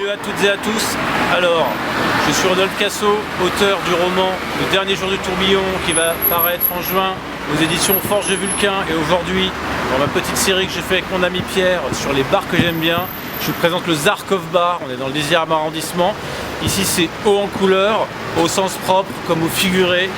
Salut à toutes et à tous. Alors, je suis Rodolphe Cassot, auteur du roman Le dernier jour du tourbillon qui va paraître en juin aux éditions Forge de Vulcain. Et aujourd'hui, dans ma petite série que j'ai fait avec mon ami Pierre sur les bars que j'aime bien, je vous présente le Zarkov Bar. On est dans le 10e arrondissement. Ici, c'est haut en couleur, au sens propre comme au figuré.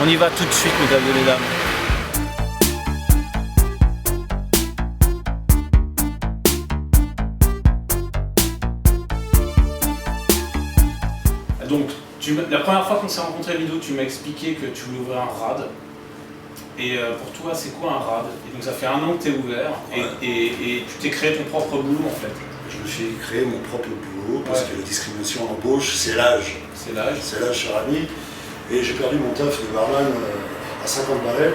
On y va tout de suite, mesdames et mesdames. Donc, la première fois qu'on s'est rencontré vidéo, tu m'as expliqué que tu voulais ouvrir un RAD. Et pour toi, c'est quoi un RAD? Et donc ça fait 1 an que tu es ouvert et tu t'es créé ton propre boulot en fait. Je me suis créé mon propre boulot parce que la discrimination à l'embauche, c'est l'âge. C'est l'âge. C'est l'âge, cher ami. Et j'ai perdu mon taf de barman à 50 balais.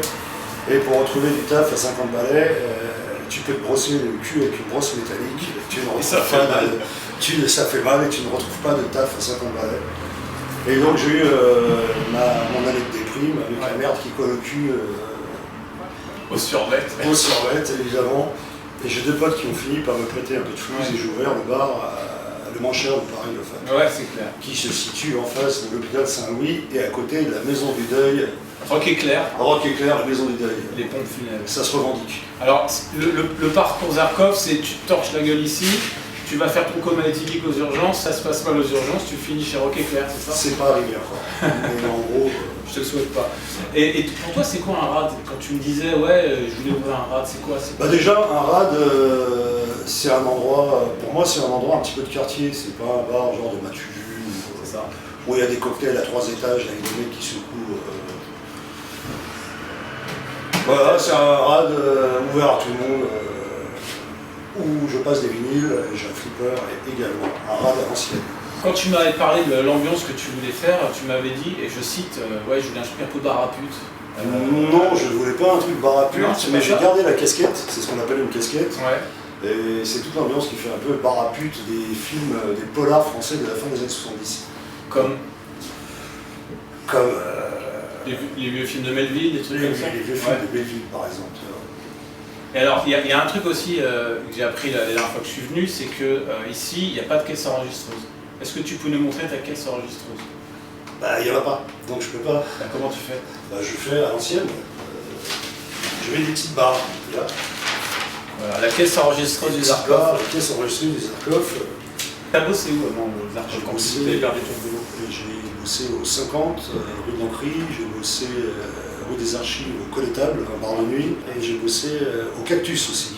Et pour retrouver du taf à 50 balais, tu peux te brosser le cul avec une brosse métallique. Ça fait mal et tu ne retrouves pas de taf à 50 balais. Et donc j'ai eu mon année de déprime avec la merde qui colle au cul. Au survêt. Au survêt, évidemment. Et j'ai 2 potes qui ont fini par me prêter un peu de flouze et j'ai ouvert le bar le moins cher de Paris, Ouais, c'est clair. qui se situe en face de l'hôpital Saint-Louis et à côté de la maison du deuil. Rock éclair. Rock éclair, la maison du deuil. Les pompes funèbres. Ça se revendique. Alors, le parcours Zarkov, c'est tu te torches la gueule ici, tu vas faire ton coma éthylique aux urgences, ça se passe mal aux urgences, tu finis chez Rock éclair, c'est ça? C'est pas arrivé encore. Mais en gros. Je te le souhaite pas. Et pour toi, c'est quoi un RAD? Quand tu me disais, ouais, je voulais ouvrir un RAD, c'est quoi? Bah déjà, un RAD, c'est un endroit, pour moi, c'est un endroit un petit peu de quartier. C'est pas un bar genre de Matu, C'est ça. où il y a des cocktails à 3 étages avec des mecs qui secouent. Voilà, c'est un RAD ouvert à tout le monde, où je passe des vinyles, et j'ai un flipper également. Un RAD à l'ancienne. Quand tu m'avais parlé de l'ambiance que tu voulais faire, tu m'avais dit, et je cite, ouais, je voulais un truc un peu bar à pute. Non, je ne voulais pas un truc bar à pute, Non, mais j'ai gardé la casquette, c'est ce qu'on appelle une casquette. Ouais. Et c'est toute l'ambiance qui fait un peu bar à pute des films, des polars français de la fin des années 70. Comme Comme les vieux films de Melville, des trucs comme ça. les vieux films de Belleville, par exemple. Et alors, il y a un truc aussi que j'ai appris la dernière fois que je suis venu, c'est que ici, il n'y a pas de caisse enregistreuse. Est-ce que tu peux nous montrer ta caisse enregistreuse? Bah, il n'y en a pas, donc je peux pas. Bah, comment tu fais? Bah, je fais à l'ancienne. Je mets des petites barres, là. Voilà, la caisse enregistreuse du Zarkov. La caisse enregistreuse du Zarkov. T'as bossé où avant le Zarkov quand tu avais perdu ton boulot? J'ai bossé au 50, rue de l'Ancry, j'ai bossé rue des Archives, au Collétable, un bar de nuit, et j'ai bossé au Cactus aussi.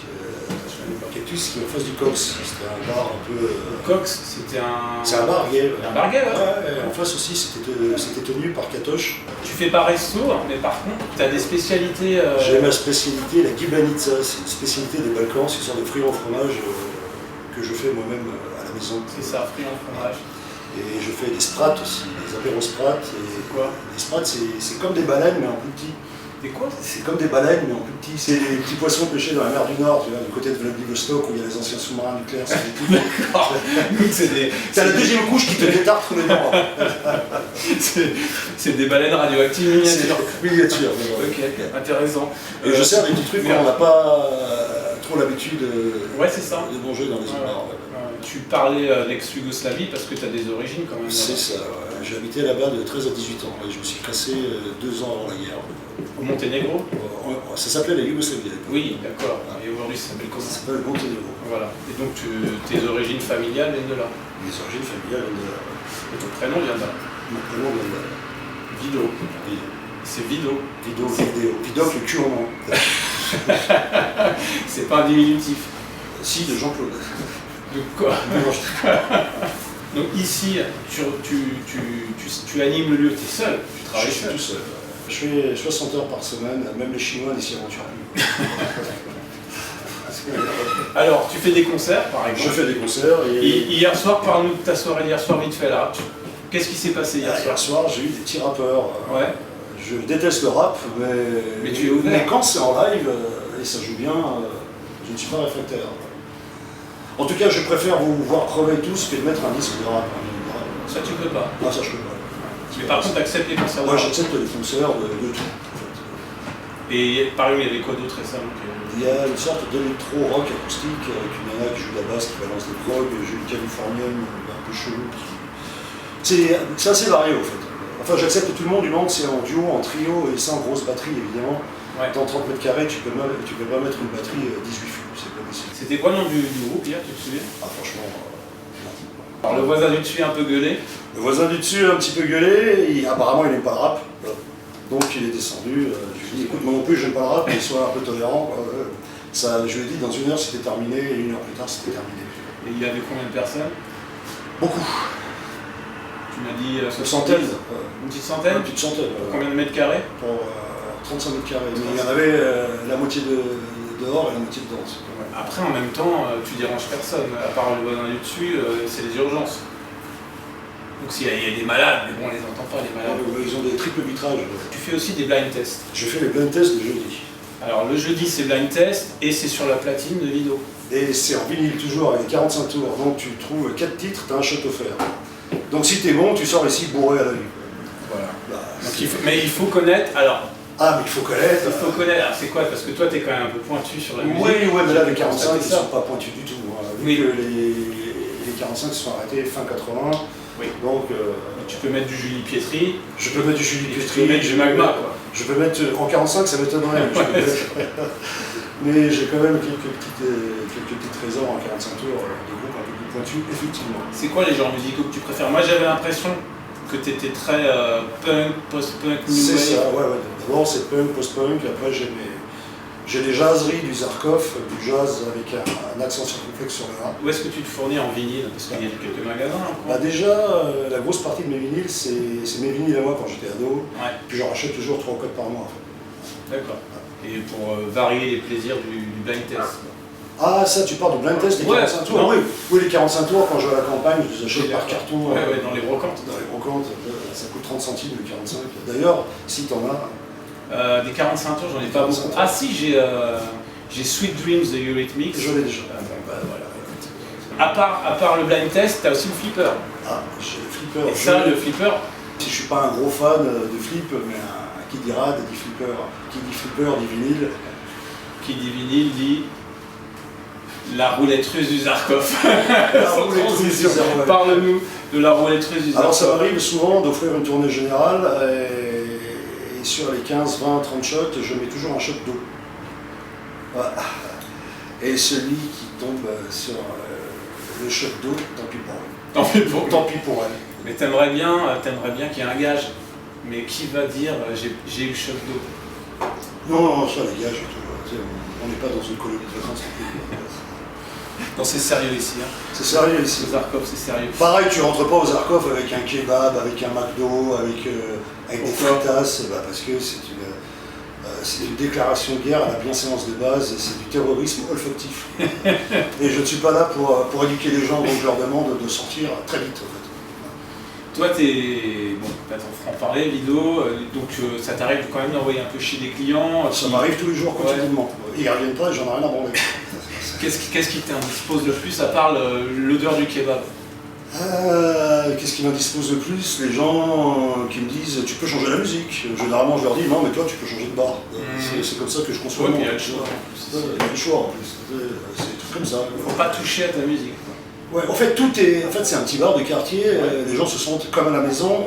Cactus qui est en face du Cox, c'était un bar un peu. Cox, c'était un. C'est un bar gay. Un bar gay, ouais. Ouais, en face aussi, c'était tenu par Catoche. Tu fais pas resto, mais par contre, tu as des spécialités. J'ai ma spécialité, la gibanitsa, c'est une spécialité des Balkans, c'est une sorte de fruits en fromage que je fais moi-même à la maison. C'est ça, fruits en fromage. Et je fais des sprats aussi, des apéros sprats. C'est quoi? Les sprats, c'est comme des baleines, mais en plus petit. Des quoi? C'est comme des baleines, mais en plus petit. C'est des petits poissons pêchés dans la mer du Nord, tu vois, du côté de Vladivostok, où il y a les anciens sous-marins nucléaires. C'est la deuxième couche qui te détarde tous les dents. C'est des baleines radioactives miniatures. Miniatures. Ok, intéressant. Et je sers des petits trucs qu'on n'a pas trop l'habitude ouais, c'est ça. de manger dans les autres bars. Tu parlais d'ex-Yougoslavie parce que tu as des origines quand même. C'est ça, ouais. J'ai habité là-bas de 13 à 18 ans et je me suis cassé 2 ans avant la guerre. Au Monténégro? Ça s'appelait la Yougoslavie. Oui, d'accord. Et aujourd'hui, ça s'appelle comment? Ça s'appelle Monténégro. Voilà. Et donc, tes origines familiales viennent de là? Mes origines familiales viennent de là. Et ton prénom vient de là? Mon prénom vient de là. Vido. C'est Vido. Vido, Vidoc, le cul en main. C'est pas un diminutif. Si, de Jean-Claude. De quoi? Donc ici, tu animes le lieu, tu es seul, tu travailles seul. Tout seul. Je fais 60 heures par semaine, même les Chinois n'y s'y aventurent plus. Alors, tu fais des concerts par exemple? Je fais des concerts et hier soir, parle-nous de ta soirée d'hier soir vite fait là. Qu'est-ce qui s'est passé hier soir? Hier soir, j'ai eu des petits rappeurs. Ouais. Je déteste le rap, mais tu es ouvert. Mais quand c'est en live et ça joue bien, je ne suis pas réfractaire. En tout cas, je préfère vous voir crever tous que de mettre un disque de rap. Ça, tu peux pas. Ah, ça, je peux pas. Mais par contre, tu acceptes les concerts de Moi, rap. j'accepte les concerts de tout. En fait. Et par exemple, il y avait quoi d'autre récemment? Il y a une sorte d'électro-rock acoustique avec une nana qui joue de la basse, qui balance des prog, j'ai une californienne un peu chelou. C'est assez varié au fait. Enfin, j'accepte tout le monde, du moment que c'est en duo, en trio et sans grosse batterie évidemment. Ouais. Dans 30 mètres carrés, tu peux pas mettre une batterie 18 fûts, c'est pas possible. C'était quoi le nom du groupe hier, tu te souviens? Ah, franchement. Alors le voisin du dessus un peu gueulé. Le voisin du dessus un petit peu gueulé, apparemment il n'aime pas le rap. Donc il est descendu. Je lui ai dit écoute, moi non plus j'aime pas le rap, mais sois un peu tolérant. Ça, je lui ai dit dans 1 heure c'était terminé, et 1 heure plus tard c'était terminé. Et il y avait combien de personnes? Beaucoup. Tu m'as dit Une centaine. Une petite centaine? Une petite centaine. Combien de mètres carrés? Pour 35 mètres carrés. Mais il y en avait la moitié dehors et la moitié dedans. Après, en même temps, tu déranges personne. À part le voisin du dessus, c'est les urgences. Donc s'il y a des malades, mais bon, on les entend pas, les malades. Ils ont des triples vitrages. Tu fais aussi des blind tests. Je fais les blind tests le jeudi. Alors le jeudi, c'est blind test et c'est sur la platine de Lido. Et c'est en vinyle toujours avec 45 tours. Donc tu trouves 4 titres, tu as un shot offert. Donc si t'es bon, tu sors ici bourré à la vue. Voilà. Bah, mais il faut connaître. Alors, ah, mais il faut connaître. il faut connaître. Alors c'est quoi? Parce que toi, t'es quand même un peu pointu sur la musique. Oui, mais là, les 45, ils ne ça. sont pas pointus du tout. Vu Oui. que les 45 se sont arrêtés fin 80. Oui. Donc, tu peux mettre du Julie Pietri. je peux mettre du Julie Tu Pietri. peux mettre du Magma, quoi. Je peux mettre en 45, ça m'étonnerait. Mais j'ai quand même quelques petits trésors en 45 tours de groupes un peu plus pointus, effectivement. C'est quoi les genres musicaux que tu préfères? Moi, j'avais l'impression que tu étais très punk, post-punk, new wave. C'est ça, ouais. D'abord, c'est punk, post-punk. Après, j'ai des jazzeries du Zarkov, du jazz avec un accent circonflexe sur le A. Où est-ce que tu te fournis en vinyle? Parce qu'il y a quelques magasins. Bah déjà, la grosse partie de mes vinyles, c'est mes vinyles à moi quand j'étais ado. Ouais. Puis j'en rachète toujours 3 ou 4 par mois en fait. D'accord. Et pour varier les plaisirs du blind test. Ah, ça, tu parles de blind test, les 45 tours? non. Oui, les 45 tours, quand je vais à la campagne, je les achète par carton. Ouais, dans les brocantes. Dans les brocantes, ça coûte 30 centimes le 45. D'ailleurs, si t'en as. Des 45 tours, j'en ai pas 45 beaucoup. tours. Ah si, j'ai Sweet Dreams de Eurythmics. Je l'ai déjà. Bah, voilà, écoute. À part le blind test, t'as aussi le flipper. Ah, j'ai les flippers. Et ça, le flipper, Si je suis pas un gros fan de flip, mais qui dit rad dit flipper. Qui dit flipper dit vinyle. qui dit vinyle, dit la roulette russe du Zarkov. La roulette russe du Zarkov. Parle-nous de la roulette russe du Zarkov. Alors ça m'arrive souvent d'offrir une tournée générale et sur les 15, 20, 30 shots, je mets toujours un shot d'eau. Voilà. Et celui qui tombe sur le shot d'eau, tant pis pour elle. Tant pis pour elle. Mais t'aimerais bien qu'il y ait un gage. Mais qui va dire j'ai eu le shot d'eau? Non, ça les gars, on n'est pas dans une colonie de vacances. Non, c'est sérieux ici. Hein. C'est sérieux ici. Le Zarkov, c'est sérieux. Pareil, tu rentres pas au Zarkov avec un kebab, avec un McDo, avec des fritas, parce que c'est une déclaration de guerre à la bienséance de base, c'est du terrorisme olfactif. Et je ne suis pas là pour éduquer les gens, donc je leur demande de sortir très vite. En fait. Toi, t'as ton franc-parler, Lido, donc ça t'arrive quand même d'envoyer un peu chez des clients. Ça m'arrive tous les jours quotidiennement. Ils ne reviennent pas et j'en ai rien à branler. Qu'est-ce qui t'indispose le plus à part l'odeur du kebab? Qu'est-ce qui m'indispose le plus? Les gens qui me disent tu peux changer la musique. Généralement je leur dis non mais toi tu peux changer de bar. C'est comme ça que je conçois. Ouais, il y a le choix. Il y a le choix en plus. C'est tout comme ça. Faut pas toucher à ta musique. Ouais, en fait c'est un petit bar de quartier, les gens se sentent comme à la maison,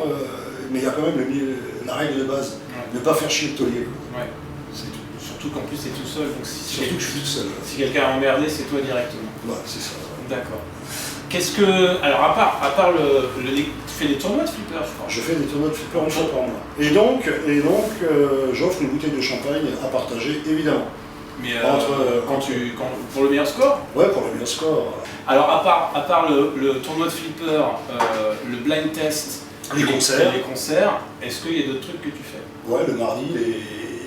mais il y a quand même la règle de base, ne pas faire chier le taulier. Ouais. C'est tout. Surtout qu'en plus c'est tout seul, donc Surtout que je suis tout seul. Si quelqu'un a emmerdé, c'est toi directement. Ouais, c'est ça. D'accord. Alors à part tu fais des tournois de flipper, je crois. Je fais des tournois de flipper une fois par mois. Et donc j'offre une bouteille de champagne à partager, évidemment. Mais pour le meilleur score? Ouais, pour le meilleur score. Alors à part le tournoi de flipper, le blind test, les concerts, est-ce qu'il y a d'autres trucs que tu fais? Ouais, le mardi,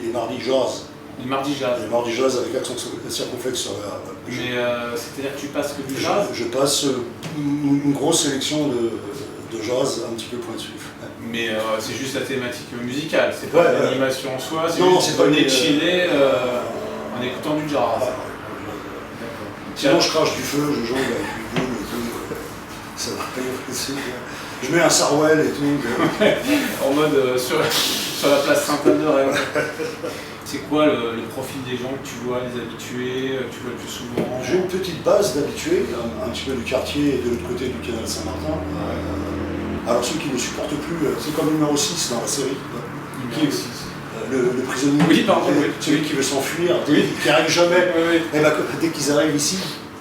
les mardis jazz. Les mardis jazz. Les mardis jazz avec accent circonflexe sur le A. Mais c'est-à-dire que tu passes que du jazz? Je passe une grosse sélection de jazz un petit peu pointu. Mais c'est juste la thématique musicale, c'est pas l'animation en soi, c'est pas juste chiller en écoutant du jazz. D'accord. Sinon je crache du feu, je jongle avec une boule et tout. Ça va pas. Je mets un sarouel et tout. En mode sur la place Sainte-Anne-de-Rennes. C'est quoi le profil des gens que tu vois, les habitués, que tu vois le plus souvent? J'ai une petite base d'habitués, un petit peu du quartier et de l'autre côté du canal Saint-Martin. Alors ceux qui ne supportent plus, c'est comme le numéro 6 dans la série. Le prisonnier, oui, pardon, celui qui veut s'enfuir, qui n'arrive jamais. Et ben, dès qu'ils arrivent ici,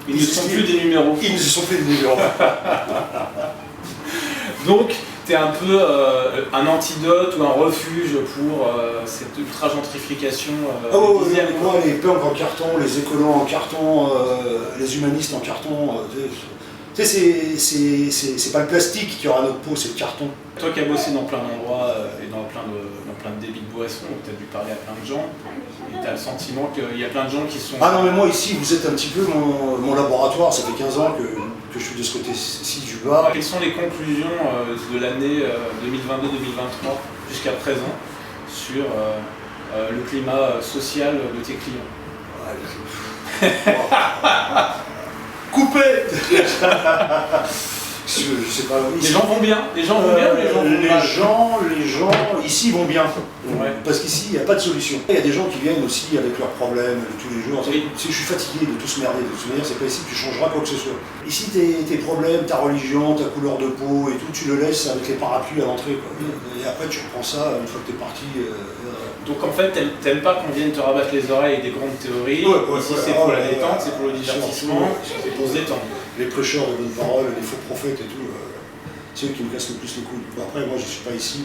ils ne sont plus des numéros. Ils ne sont plus des numéros. Donc, tu es un peu un antidote ou un refuge pour cette ultra-gentrification moi, les punks en carton, les écolos en carton, les humanistes en carton, tu sais, c'est pas le plastique qui aura notre peau, c'est le carton. Toi qui as bossé dans plein d'endroits et dans plein de débits de boissons, tu as dû parler à plein de gens, et tu as le sentiment qu'il y a plein de gens qui sont... Ah non, mais moi ici, vous êtes un petit peu mon laboratoire, ça fait 15 ans que je suis de ce côté-ci du bar. Quelles sont les conclusions de l'année 2022-2023 jusqu'à présent sur le climat social de tes clients? Coupé. Je sais pas. Les gens vont bien. Les gens vont bien ou les gens vont mal? Les gens ici vont bien. Ouais. Parce qu'ici, il n'y a pas de solution. Il y a des gens qui viennent aussi avec leurs problèmes de tous les jours. Oui. Si je suis fatigué de tous merder, de toute manière, c'est pas ici que tu changeras quoi que ce soit. Ici, tes problèmes, ta religion, ta couleur de peau et tout, tu le laisses avec les parapluies à l'entrée. Et après, tu reprends ça une fois que tu es parti. Donc en fait, t'aimes pas qu'on vienne te rabattre les oreilles avec des grandes théories. Ici, c'est pour la détente, c'est pour le divertissement, c'est pour se détendre. Les prêcheurs de bonne parole, les faux prophètes et tout, c'est eux qui me cassent le plus les couilles. Bon, après, moi, je suis pas ici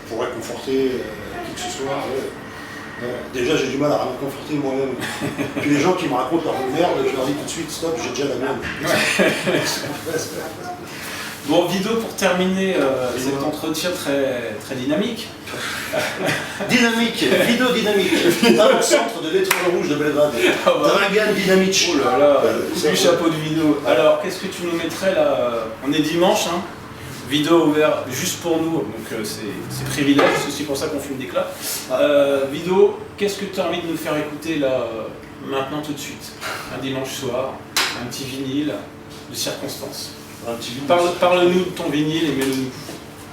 pour réconforter qui que ce soit. Déjà, j'ai du mal à réconforter moi-même. Puis les gens qui me racontent leur merde, je leur dis tout de suite, stop, j'ai déjà la mienne. Bon, Vido, pour terminer cet entretien très, très dynamique. Dynamique, Vido dynamique, dans le centre de l'étoile rouge de Belgrade. Dragan Dynamic. Oh là là, du chapeau de Vido. Alors, qu'est-ce que tu nous mettrais là? On est dimanche, hein. Vido ouvert juste pour nous, donc c'est privilège, c'est aussi pour ça qu'on fume des clopes. Vido, qu'est-ce que tu as envie de nous faire écouter là, maintenant tout de suite? Un dimanche soir, un petit vinyle de circonstance. Parle-nous de ton vinyle et mets-le nous.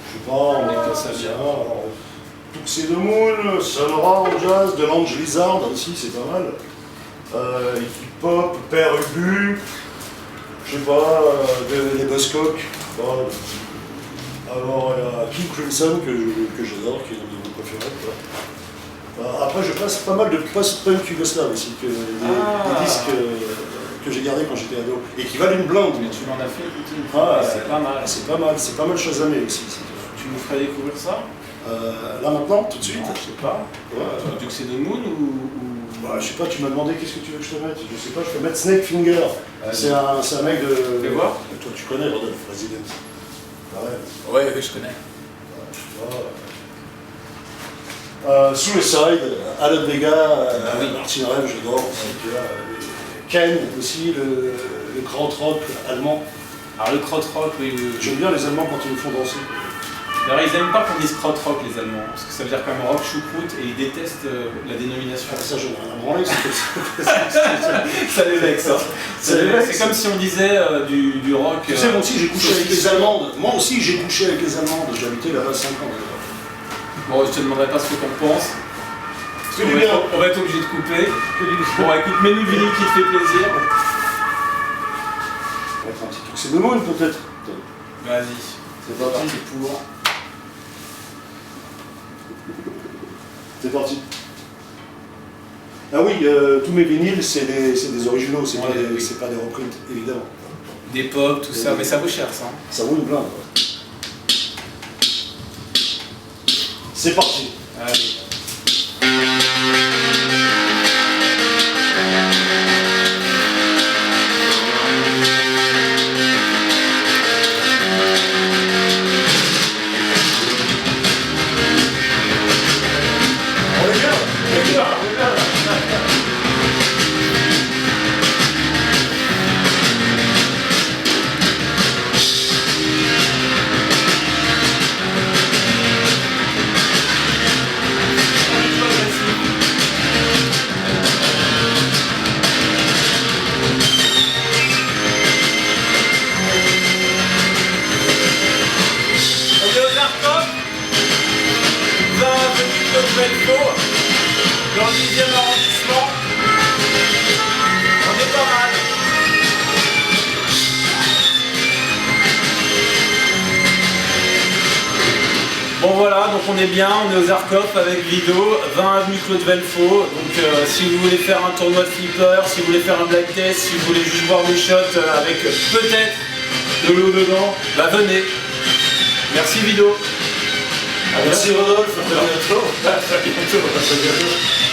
Je sais pas, on est ça bien. Tuxedo Moon, Sonora en jazz, de l'Ange Lizard aussi, c'est pas mal. Hip-hop, Père Ubu, je sais pas, les Buzzcocks. Alors il y a King Crimson que j'adore, qui est un de mes préférés. Après je passe pas mal de post-punk yougoslave aussi, des disques que j'ai gardés quand j'étais ado, et qui valent une blinde. Mais tu m'en as fait écouter une fois, c'est pas mal. C'est pas mal chasamé aussi. Tu nous ferais découvrir ça? Là maintenant, tout de suite? Non, je sais pas. Tuxedo Moon ou... Je sais pas, tu m'as demandé qu'est-ce que tu veux que je te mette. Je sais pas, je peux mettre Snake Finger. C'est un mec de... Fais voir. Toi tu connais Rodolphe Resident. Ouais, je connais. Suicide, Alan Vega, oui. Martin Rev, j'adore. Ken aussi, le krautrock allemand. Alors le krautrock, oui. J'aime bien les Allemands quand ils me font danser. D'ailleurs, ils n'aiment pas qu'on dise krautrock, les Allemands, parce que ça veut dire quand même rock choucroute, et ils détestent la dénomination. Ça, j'en ai rien à branler. Ça les vexe, hein. C'est comme si on disait du rock. Tu sais, moi aussi j'ai couché avec les Allemandes. Moi aussi j'ai couché avec les Allemandes. J'ai habité là-bas 5 ans. Bon, je te demanderai pas ce que t'en penses. On va être obligé de couper. Bon, écoute, mets-nous le vinyle qui te fait plaisir. On va faire un petit truc. C'est de Moon peut-être. Vas-y. C'est parti. Pour. C'est parti. Ah oui, tous mes vinyles, c'est des originaux, c'est pas des reprints, évidemment. Des pop, tout ça, mais ça vaut cher ça. Ça vaut une blinde. C'est parti. Allez. dans le 10e arrondissement. On est pas mal. Bon voilà, donc on est bien, on est aux Arcop avec Vido, 20 avenue Claude Velfaux. Donc si vous voulez faire un tournoi de flipper, si vous voulez faire un blind test, si vous voulez juste voir des shots avec peut-être de l'eau dedans, bah venez. Merci Vido. Merci Rodolphe, à très bientôt. À très bientôt.